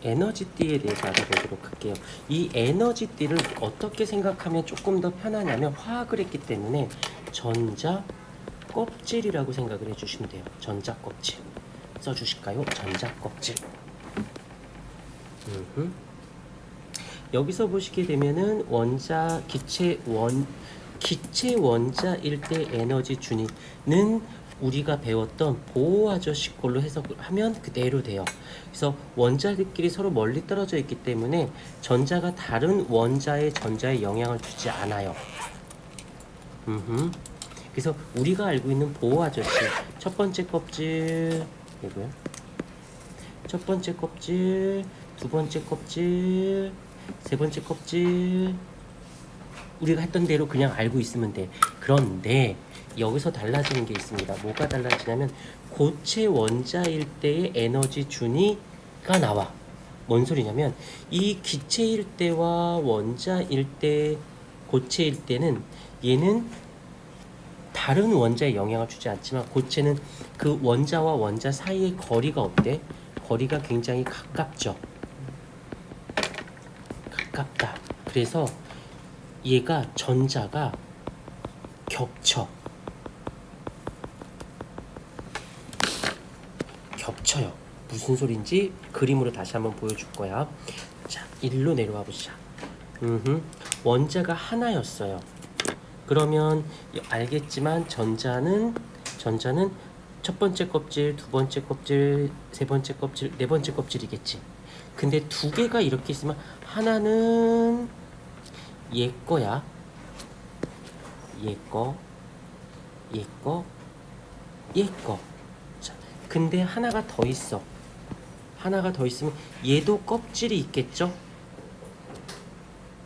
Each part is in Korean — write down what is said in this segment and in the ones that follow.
에너지띠에 대해서 알아보도록 할게요. 이 에너지띠를 어떻게 생각하면 조금 더 편하냐면 화학을 했기 때문에 전자 껍질이라고 생각을 해주시면 돼요. 전자 껍질 써주실까요? 전자 껍질. 여기서 보시게 되면은 원자 기체 원자일 때 에너지 준위는 우리가 배웠던 보호 아저씨 걸로 해석을 하면 그대로 돼요. 그래서 원자들끼리 서로 멀리 떨어져 있기 때문에 전자가 다른 원자의 전자에 영향을 주지 않아요. 그래서 우리가 알고 있는 보호 아저씨 첫 번째 껍질 이거요. 첫 번째 껍질, 두 번째 껍질, 세 번째 껍질 우리가 했던 대로 그냥 알고 있으면 돼. 그런데 여기서 달라지는 게 있습니다. 뭐가 달라지냐면 고체 원자일 때의 에너지 준위가 나와. 뭔 소리냐면 이 기체일 때와 원자일 때, 고체일 때는 얘는 다른 원자에 영향을 주지 않지만 고체는 그 원자와 원자 사이의 거리가 어때? 거리가 굉장히 가깝죠. 가깝다. 그래서 얘가 전자가 겹쳐요. 무슨 소린지 그림으로 다시 한번 보여줄 거야. 자, 일로 내려와 보시자. 원자가 하나였어요. 그러면 알겠지만 전자는 첫 번째 껍질, 두 번째 껍질, 세 번째 껍질, 네 번째 껍질이겠지. 근데 두 개가 이렇게 있으면 하나는 얘 거야. 얘 거. 자, 근데 하나가 더 있어. 하나가 더 있으면 얘도 껍질이 있겠죠?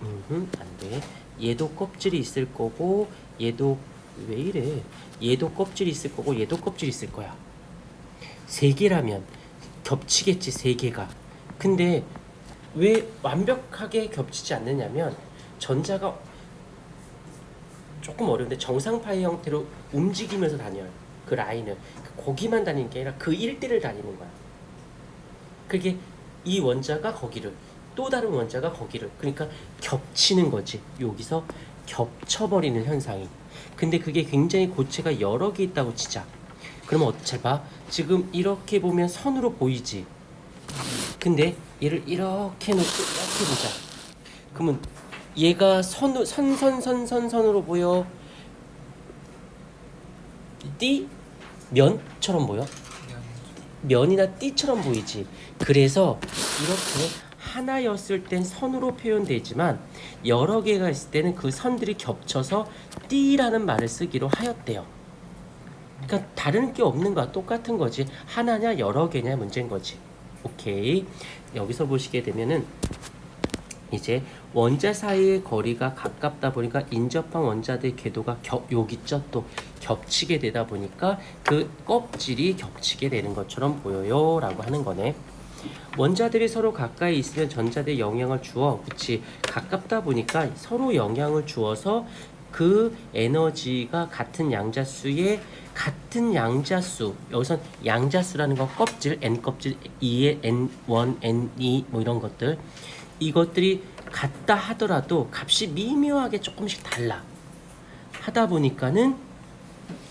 안 돼. 얘도 껍질이 있을 거고, 얘도 왜 이래? 얘도 껍질이 있을 거고, 얘도 껍질이 있을 거야. 세 개라면 겹치겠지, 세 개가. 근데 왜 완벽하게 겹치지 않느냐면 전자가 조금 어려운데 정상파의 형태로 움직이면서 다녀요. 그 라인을 거기만 다니는 게 아니라 그 일대를 다니는 거야. 그게 이 원자가 거기를 또 다른 원자가 거기를 그러니까 겹치는 거지. 여기서 겹쳐버리는 현상이. 근데 그게 굉장히 고체가 여러 개 있다고 치자. 그러면 잘 봐. 지금 이렇게 보면 선으로 보이지. 근데 얘를 이렇게 놓고 이렇게 보자. 그러면 얘가 선으로 보여? 띠? 면처럼 보여? 면이나 띠처럼 보이지. 그래서 이렇게 하나였을 땐 선으로 표현되지만 여러 개가 있을 때는 그 선들이 겹쳐서 띠라는 말을 쓰기로 하였대요. 그러니까 다른 게 없는 거야. 똑같은 거지. 하나냐 여러 개냐 문제인 거지. 오케이. 여기서 보시게 되면은 이제 원자 사이의 거리가 가깝다 보니까 인접한 원자들의 궤도가 여기 있죠. 또 겹치게 되다 보니까 그 껍질이 겹치게 되는 것처럼 보여요 라고 하는 거네. 원자들이 서로 가까이 있으면 전자들이 영향을 주어, 그치, 가깝다 보니까 서로 영향을 주어서 그 에너지가 같은 양자수의 같은 양자수, 여기선 양자수라는 건 껍질, N껍질, E의 N1, N2 뭐 이런 것들, 이것들이 같다 하더라도 값이 미묘하게 조금씩 달라 하다 보니까는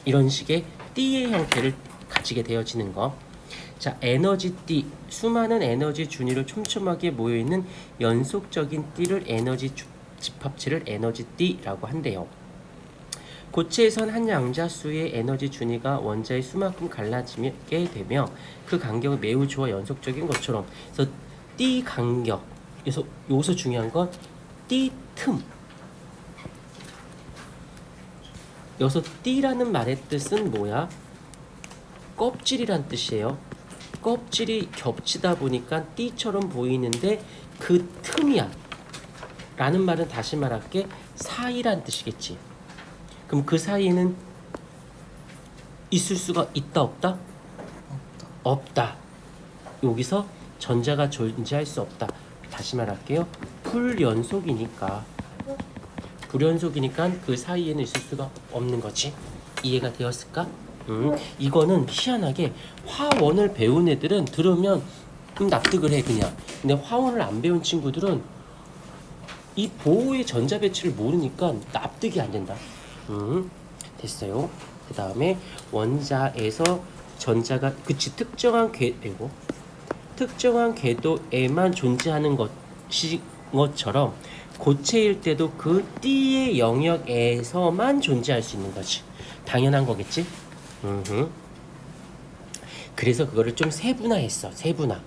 이런 식의 띠의 형태를 가지게 되어지는 거. 자, 에너지 띠, 수많은 에너지 준위로 촘촘하게 모여있는 연속적인 띠를 에너지 집합체를 에너지 띠라고 한대요. 고체에선 한 양자수의 에너지 준위가 원자의 수만큼 갈라지게 되며 그 간격은 매우 좋아 연속적인 것처럼. 그래서 띠 간격, 그래서 여기서 중요한 건 띠 틈. 여기서 띠라는 말의 뜻은 뭐야? 껍질이란 뜻이에요. 껍질이 겹치다 보니까 띠처럼 보이는데 그 틈이야 라는 말은 다시 말할게 사이란 뜻이겠지. 그럼 그 사이에는 있을 수가 있다 없다? 없다. 여기서 전자가 존재할 수 없다. 다시 말할게요. 불연속이니까 그 사이에는 있을 수가 없는 거지. 이해가 되었을까? 이거는 희한하게 화원을 배운 애들은 들으면 그럼 납득을 해 그냥. 근데 화원을 안 배운 친구들은 이 보호의 전자 배치를 모르니까 납득이 안 된다. 됐어요. 그 다음에 원자에서 전자가 그치 특정한 궤도에만 존재하는 것처럼 고체일 때도 그 띠의 영역에서만 존재할 수 있는 거지. 당연한 거겠지. 그래서 그거를 좀 세분화했어. 세분화.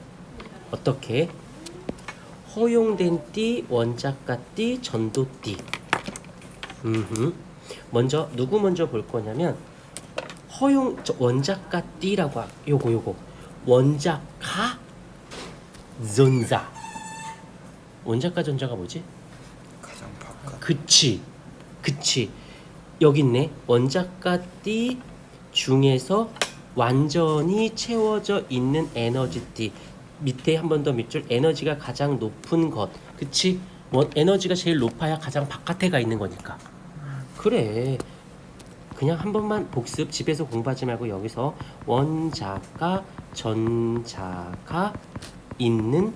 어떻게? 허용된 띠, 원자가 띠, 전도 띠. 먼저 누구 먼저 볼 거냐면 원자가 띠라고 요거 원자가 전자. 원자가 전자가 뭐지? 가장 바깥. 그치. 여기 있네. 원자가 띠 중에서 완전히 채워져 있는 에너지 띠. 밑에 한 번 더 밑줄. 에너지가 가장 높은 것. 그치? 에너지가 제일 높아야 가장 바깥에 가 있는 거니까. 그래. 그냥 한 번만 복습. 집에서 공부하지 말고 여기서 원자가 전자가 있는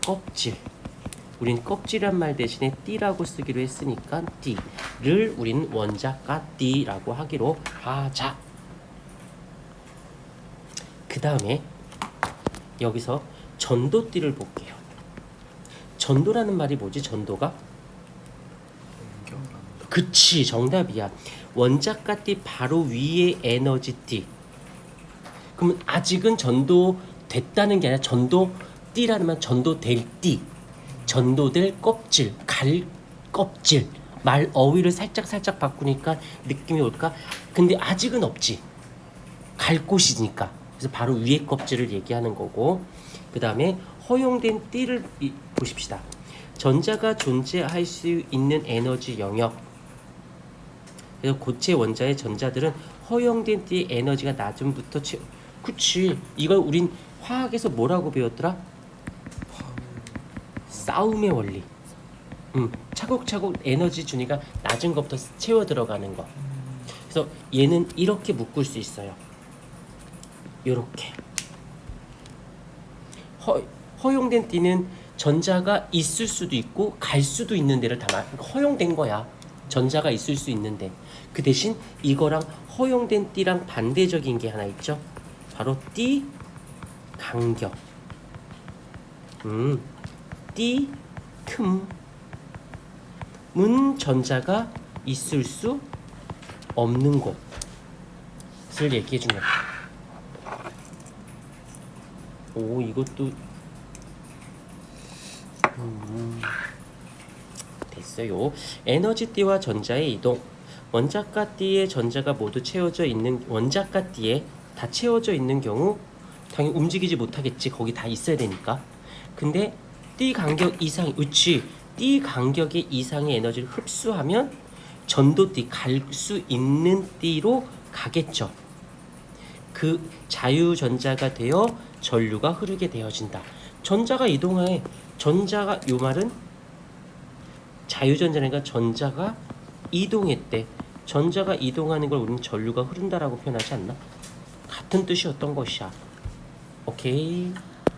껍질. 우린 껍질이란 말 대신에 띠라고 쓰기로 했으니까 띠를 우린 원자가 띠라고 하기로 하자. 그 다음에 여기서 전도띠를 볼게요. 전도라는 말이 뭐지? 전도가? 옮겨간다. 그치, 정답이야. 원자가띠 바로 위에 에너지띠. 그러면 아직은 전도됐다는 게 아니라 전도띠라는 말 전도될 띠. 전도될 껍질, 갈 껍질. 말 어휘를 살짝 바꾸니까 느낌이 올까? 근데 아직은 없지. 갈 곳이니까. 그래서 바로 위에 껍질을 얘기하는 거고. 그 다음에 허용된 띠를 보십시다. 전자가 존재할 수 있는 에너지 영역. 그래서 고체 원자의 전자들은 허용된 띠의 에너지가 낮음부터 그치. 이걸 우린 화학에서 뭐라고 배웠더라? 싸움의 원리. 차곡차곡 에너지 주니까 낮은 것부터 채워 들어가는 거. 그래서 얘는 이렇게 묶을 수 있어요. 요렇게. 허용된 띠는 전자가 있을 수도 있고 갈 수도 있는 데를 담아. 허용된 거야. 전자가 있을 수 있는데. 그 대신 이거랑 허용된 띠랑 반대적인 게 하나 있죠. 바로 띠 간격. 띠 틈은 전자가 있을 수 없는 곳을 얘기해 준 거야. 오, 이것도 됐어요. 에너지띠와 전자의 이동. 원자가 띠에 전자가 모두 채워져 있는 원자가 띠에 다 채워져 있는 경우 당연히 움직이지 못하겠지. 거기 다 있어야 되니까. 근데 띠 간격 이상, 그치? 띠 간격의 이상의 에너지를 흡수하면 전도띠, 갈 수 있는 띠로 가겠죠. 그 자유전자가 되어 전류가 흐르게 되어진다. 전자가 이동해. 전자가, 요 말은 자유전자니까 전자가 이동했대. 전자가 이동하는 걸 우리는 전류가 흐른다라고 표현하지 않나? 같은 뜻이었던 것이야. 오케이.